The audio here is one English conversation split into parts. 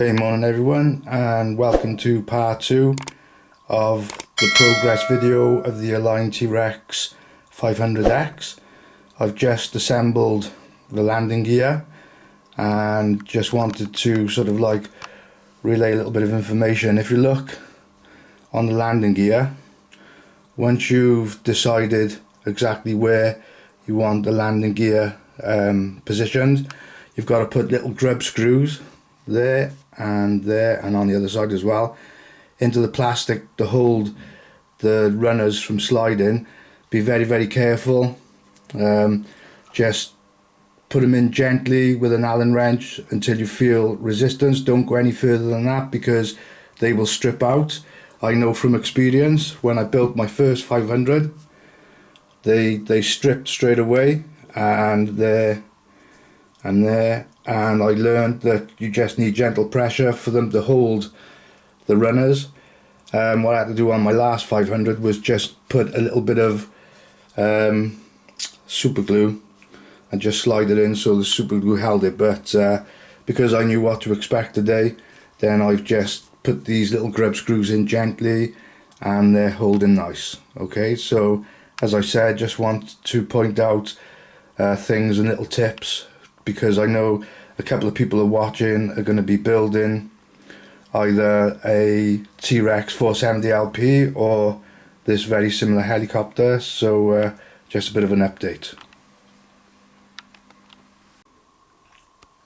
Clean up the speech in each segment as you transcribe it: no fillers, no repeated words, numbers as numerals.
Okay, morning everyone, and welcome to part 2 of the progress video of the Align Trex 500X. I've just assembled the landing gear and just wanted to sort of like relay a little bit of information. If you look on the landing gear, once you've decided exactly where you want the landing gear positioned, you've got to put little grub screws there and on the other side as well into the plastic to hold the runners from sliding. Be very careful. Just put them in gently with an Allen wrench until you feel resistance. Don't go any further than that because they will strip out. I know from experience, when I built my first 500, they stripped straight away, and I learned that you just need gentle pressure for them to hold the runners. What I had to do on my last 500 was just put a little bit of super glue and just slide it in so the super glue held it, but because I knew what to expect today, then I've just put these little grub screws in gently and they're holding nice. Okay, so as I said, just want to point out things and little tips, because I know a couple of people are watching are going to be building either a Trex 470LP or this very similar helicopter, so just a bit of an update.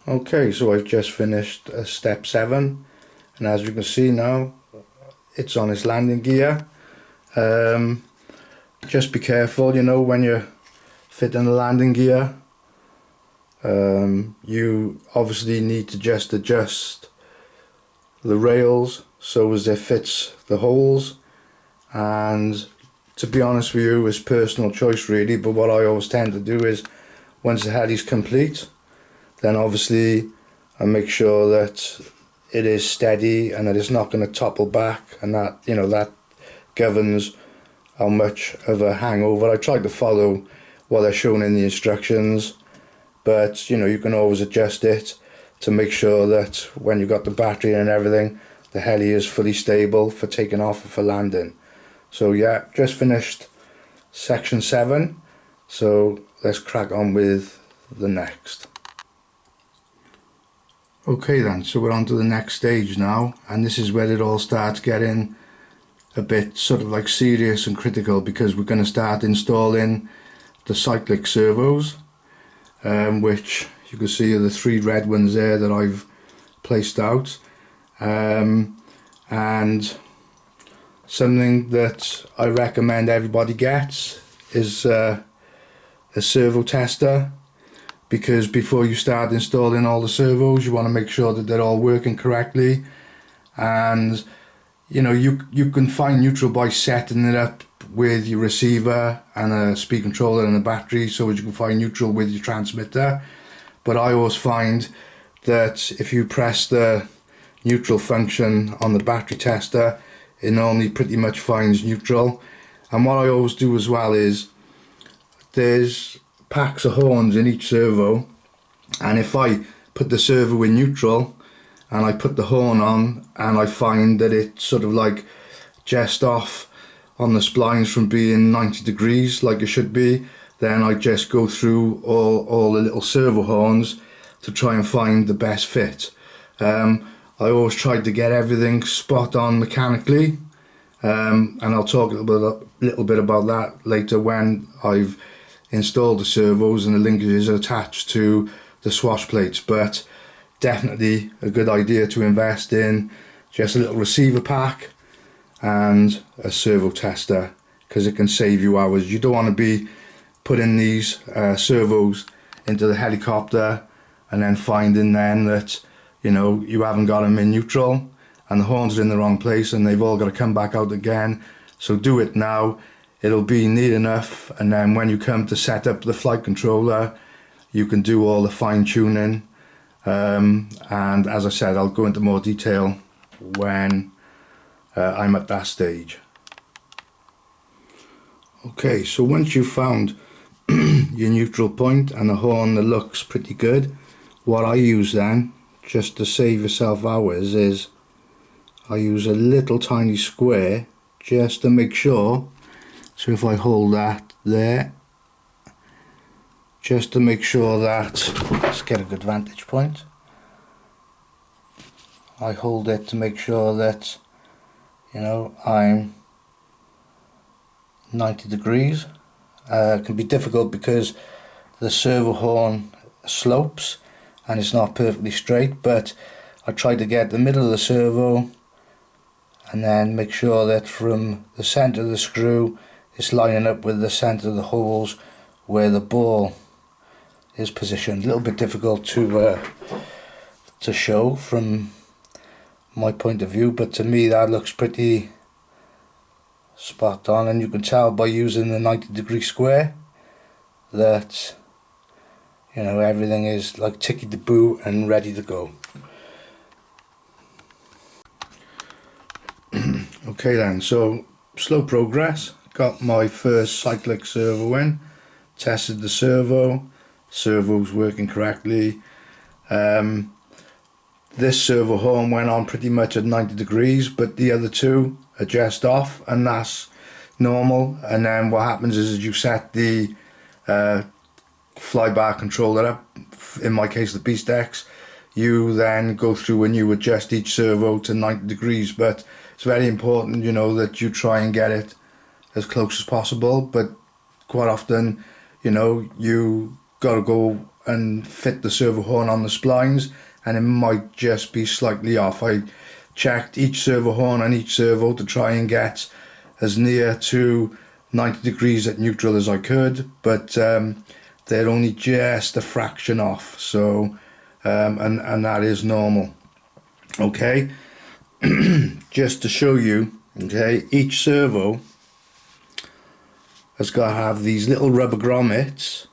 Okay, so I've just finished step 7, and as you can see now, it's on its landing gear. Just be careful, you know, when you're fitting the landing gear. You obviously need to just adjust the rails so as it fits the holes, and to be honest with you, it's personal choice really, but what I always tend to do is once the head is complete, then obviously I make sure that it is steady and that it's not going to topple back, and that, you know, that governs how much of a hangover. I tried to follow what they're shown in the instructions, but you know, you can always adjust it to make sure that when you've got the battery and everything, the heli is fully stable for taking off and for landing. So yeah, just finished section 7, so let's crack on with the next. Okay then, so we're on to the next stage now, and this is where it all starts getting a bit sort of like serious and critical, because we're going to start installing the Cyclic servos, which you can see are the 3 red ones there that I've placed out, and something that I recommend everybody gets is a servo tester, because before you start installing all the servos, you want to make sure that they're all working correctly. And you know, you can find neutral by setting it up with your receiver and a speed controller and a battery, so as you can find neutral with your transmitter. But I always find that if you press the neutral function on the battery tester, it normally pretty much finds neutral. And what I always do as well is there's packs of horns in each servo, and if I put the servo in neutral and I put the horn on and I find that it's sort of like just off on the splines from being 90 degrees like it should be, then I just go through all the little servo horns to try and find the best fit. I always tried to get everything spot on mechanically, and I'll talk a little bit about that later when I've installed the servos and the linkages are attached to the swash plates. But definitely a good idea to invest in just a little receiver pack and a servo tester, because it can save you hours. You don't want to be putting these servos into the helicopter and then finding then that, you know, you haven't got them in neutral and the horns are in the wrong place and they've all got to come back out again. So do it now, it'll be neat enough, and then when you come to set up the flight controller, you can do all the fine tuning. And as I said, I'll go into more detail when I'm at that stage. Okay, so once you've found your neutral point and the horn that looks pretty good, what I use then just to save yourself hours, is I use a little tiny square just to make sure. So if I hold that there, just to make sure that, let's get a good vantage point. I hold it to make sure that, you know, I'm 90 degrees. It can be difficult because the servo horn slopes and it's not perfectly straight, but I try to get the middle of the servo and then make sure that from the center of the screw it's lining up with the center of the holes where the ball is positioned. A little bit difficult to show from my point of view, but to me that looks pretty spot on, and you can tell by using the 90-degree square that, you know, everything is like ticky the boo and ready to go. Okay then, so slow progress. Got my first Cyclic servo in, tested the servo's working correctly. This servo horn went on pretty much at 90 degrees, but the other two are just off, and that's normal. And then what happens is you set the fly bar controller up, in my case the Beast X. You then go through and you adjust each servo to 90 degrees, but it's very important, you know, that you try and get it as close as possible. But quite often, you know, you got to go and fit the servo horn on the splines and it might just be slightly off. I checked each servo horn and each servo to try and get as near to 90 degrees at neutral as I could, but they're only just a fraction off, so and that is normal. Okay, just to show you, okay, each servo has got to have these little rubber grommets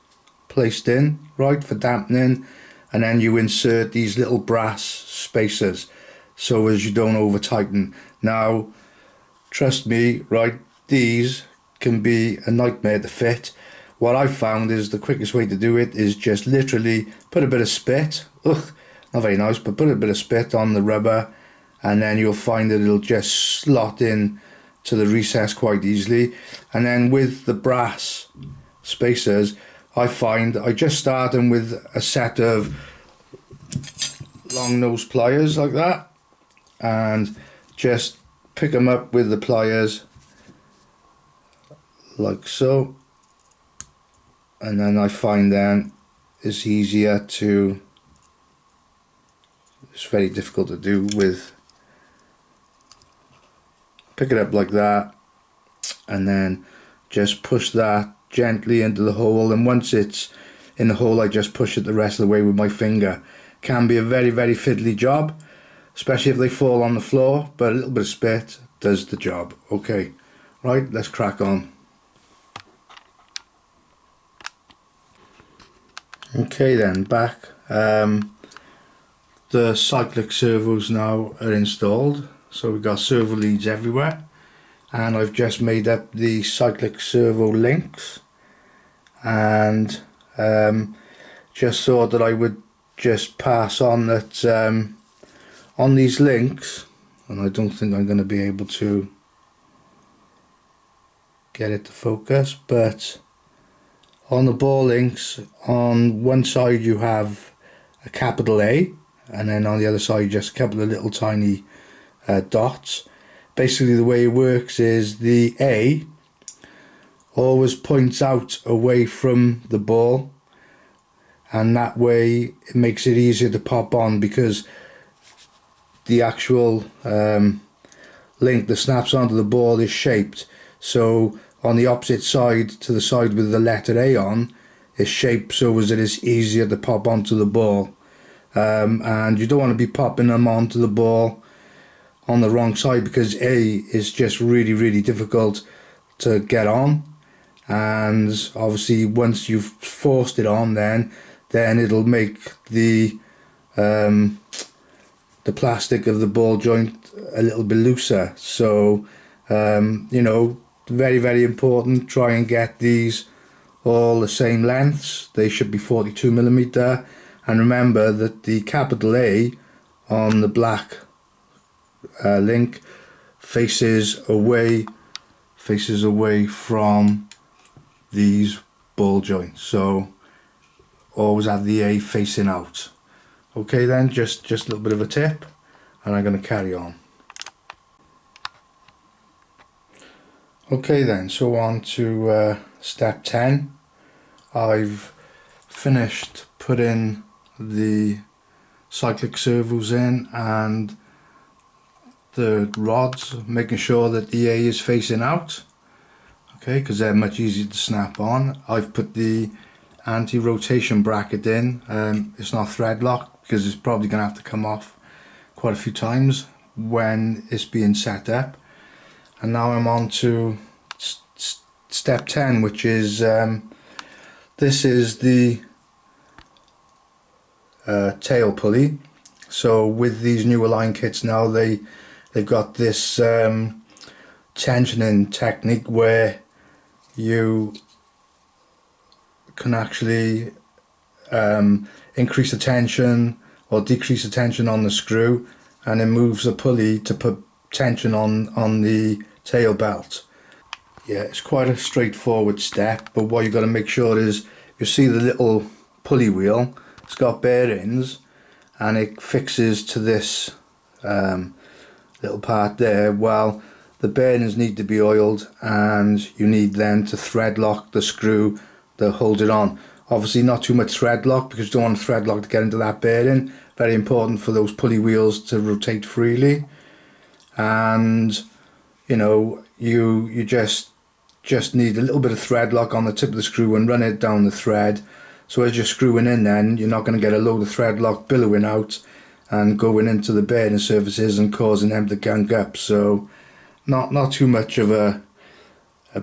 placed in, right, for dampening, and then you insert these little brass spacers so as you don't over tighten. Now trust me, right, these can be a nightmare to fit. What I've found is the quickest way to do it is just literally put a bit of spit, not very nice, but put a bit of spit on the rubber, and then you'll find that it'll just slot in to the recess quite easily. And then with the brass spacers, I find I just start them with a set of long nose pliers like that, and just pick them up with the pliers like so, and then I find then it's easier to, it's very difficult to do with, pick it up like that and then just push that gently into the hole, and once it's in the hole I just push it the rest of the way with my finger. Can be a very, very fiddly job, especially if they fall on the floor, but a little bit of spit does the job. Okay, right, let's crack on. Okay then, back. The Cyclic servos now are installed, so we've got servo leads everywhere, and I've just made up the Cyclic servo links, and just thought that I would just pass on that on these links, and I don't think I'm going to be able to get it to focus, but on the ball links, on one side you have a capital A, and then on the other side just a couple of little tiny dots. Basically the way it works is the A always points out away from the ball, and that way it makes it easier to pop on, because the actual link that snaps onto the ball is shaped, so on the opposite side to the side with the letter A on is shaped so as it is easier to pop onto the ball, and you don't want to be popping them onto the ball on the wrong side, because A is just really, really difficult to get on, and obviously once you've forced it on, then it'll make the plastic of the ball joint a little bit looser. So you know, very, very important, try and get these all the same lengths. They should be 42mm, and remember that the capital A on the black link faces away from these ball joints, so always have the A facing out. Okay then, just a little bit of a tip, and I'm going to carry on. Okay then, so on to step 10. I've finished putting the Cyclic servos in and the rods, making sure that the A is facing out, okay, because they're much easier to snap on. I've put the anti-rotation bracket in. It's not thread locked because it's probably going to have to come off quite a few times when it's being set up. And now I'm on to step 10, which is this is the tail pulley. So with these new Align kits now, they've got this tensioning technique where you can actually increase the tension or decrease the tension on the screw, and it moves the pulley to put tension on the tail belt. Yeah, it's quite a straightforward step, but what you've got to make sure is, you see the little pulley wheel, it's got bearings and it fixes to this little part there. Well, the bearings need to be oiled, and you need then to thread lock the screw that holds it on. Obviously not too much thread lock, because you don't want thread lock to get into that bearing. Very important for those pulley wheels to rotate freely. And you know, you just need a little bit of thread lock on the tip of the screw and run it down the thread. So as you're screwing in, then you're not going to get a load of thread lock billowing out and going into the bearing surfaces and causing them to gunk up. So not too much of a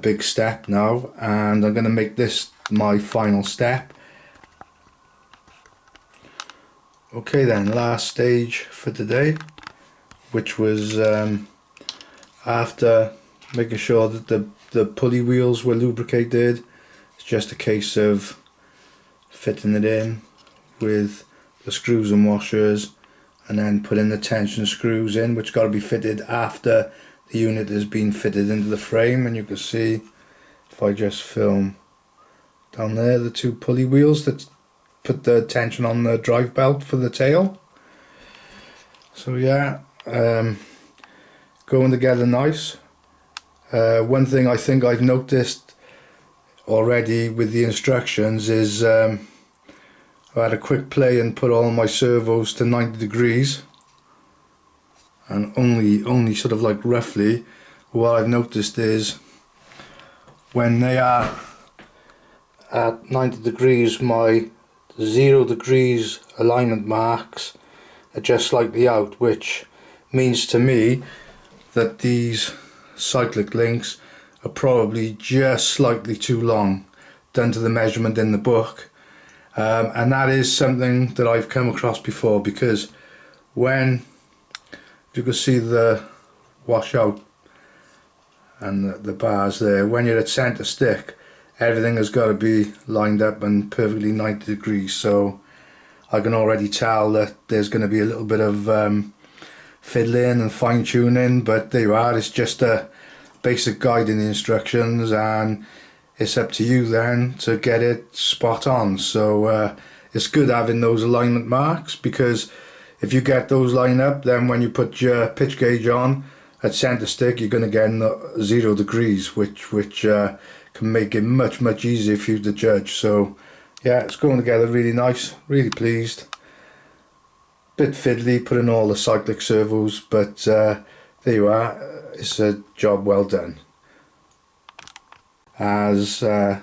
big step now, and I'm going to make this my final step. Okay then, last stage for today, which was after making sure that the pulley wheels were lubricated. It's just a case of fitting it in with the screws and washers, and then putting the tension screws in, which got to be fitted after the unit has been fitted into the frame. And you can see, if I just film down there, the two pulley wheels that put the tension on the drive belt for the tail. So yeah, going together nice. One thing I think I've noticed already with the instructions is I had a quick play and put all my servos to 90 degrees, and only sort of like roughly, what I've noticed is when they are at 90 degrees, my 0 degrees alignment marks are just slightly out, which means to me that these Cyclic links are probably just slightly too long, done to the measurement in the book. And that is something that I've come across before, because when you can see the washout and the bars there, when you're at centre stick, everything has got to be lined up and perfectly 90 degrees. So I can already tell that there's going to be a little bit of fiddling and fine tuning, but there you are. It's just a basic guide in the instructions, and it's up to you then to get it spot on. So it's good having those alignment marks, because if you get those lined up, then when you put your pitch gauge on at centre stick, you're going to get 0 degrees, which can make it much easier for you to judge. So yeah, it's going together really nice, really pleased. Bit fiddly putting all the Cyclic servos, but there you are. It's a job well done. As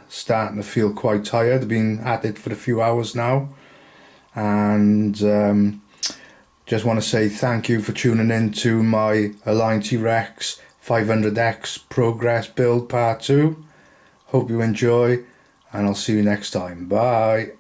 starting to feel quite tired. I've been at it for a few hours now, and just want to say thank you for tuning in to my Align Trex 500X progress build part 2. Hope you enjoy, and I'll see you next time. Bye.